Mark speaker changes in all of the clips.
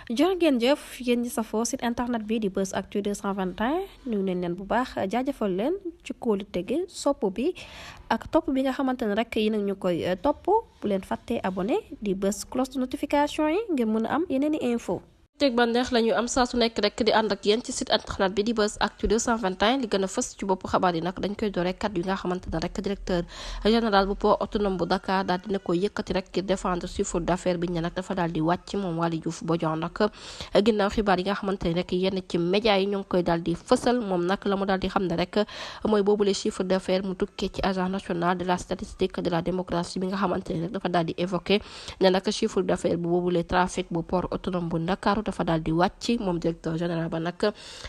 Speaker 1: jërë ngeen jëf yéen ñi safoo site internet bi di Buzz Actu 221 nuyu nañ leen bu baax jaajëfal leen ci kóolu tege sopp bi ak topp bi nga xamante ne rek yi nag ñu koy topp bu leen fàttee abonné di bës cloche de notification yi ngir mën a am yeneen i info teg ba neex la ñu am saa su nekk rek di ànd ak yéen ci site internet bi di Buzz Actu 221 li gën a fës ci bopp xabaar yi nag dañ koy door rek kàddu yi nga xamante ne rek directeur général bu port autonome bu Dakar daal dina ko yëkkati rek ngir défendre chiffre d'affaires bi ñu nag dafa daal di wàcc moom Waly Diouf Bodian nag ginnaaw xibaar yi nga xamante ne rek yenn ci média yi ñu ngi koy daal di fësal moom nag la mu daal di xam ne rek mooy boobule chiffre d'affaires mu tukkee ci agence nationale de la statistique de la démographie bi nga xamante ne rek dafa daal di évoqué ne nag chiffre d'affaires bu boobule trafic bu port autonome bu Dakar dafa daal di wàcc moom directeur général ba nag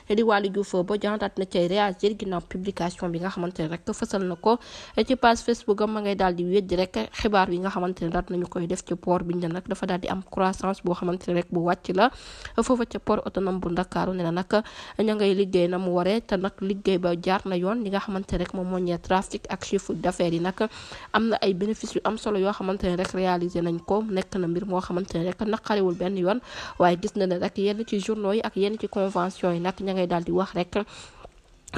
Speaker 1: di Waly Diouf Bodian daat na cay réagir ginnaaw publication bi nga xamante ne rek fësal na ko ci page Facebook am ma ngay daal di weddi rek xibaar bi nga xamante ne daat nañu koy def ci port bi ñu nag dafa daal di am croissance boo xamante ne rek bu wàcc la foofa ca port autonome bu Ndakaaru ne na nag ña ngay liggéey na mu waree te nag liggéey ba jaar na yoon li nga xamante ne rek moom moo ñee trafic ak chiffre d'affaires yi nag am na ay bénéfices yu am solo yoo xamante ne rek réalisé nañ ko nekk na mbir moo xamante ne rek naqariwul benn yoon waaye gis na ne rek yenn ci journaux yi ak yenn ci convention yi nag ña ngay daal di wax rek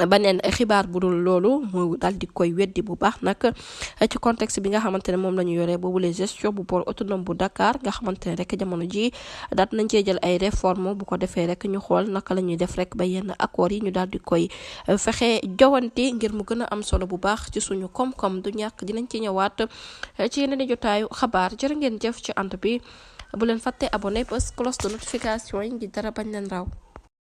Speaker 1: baneen xibaar bu dul loolu mu daal di koy weddi bu baax nag ci contexte bi nga xamante ne moom la ñu yoree boobu les gestion bu port autonome bu Dakar nga xamante ne rek jamono ji daat nañ cee jël ay réforme bu ko defee rek ñu xool naka la ñuy def rek ba yenn accords yi ñu daal di koy fexe jowanti ngir mu gën a am solo bu baax ci suñu koom-koom du ñàkk dinañ ci ñëwaat ci yeneen i jotaayu xabaar jërë ngeen jëf ci ànd bi bu leen fàtte abonné bës cloche de notification yi ngi dara bañ leen raw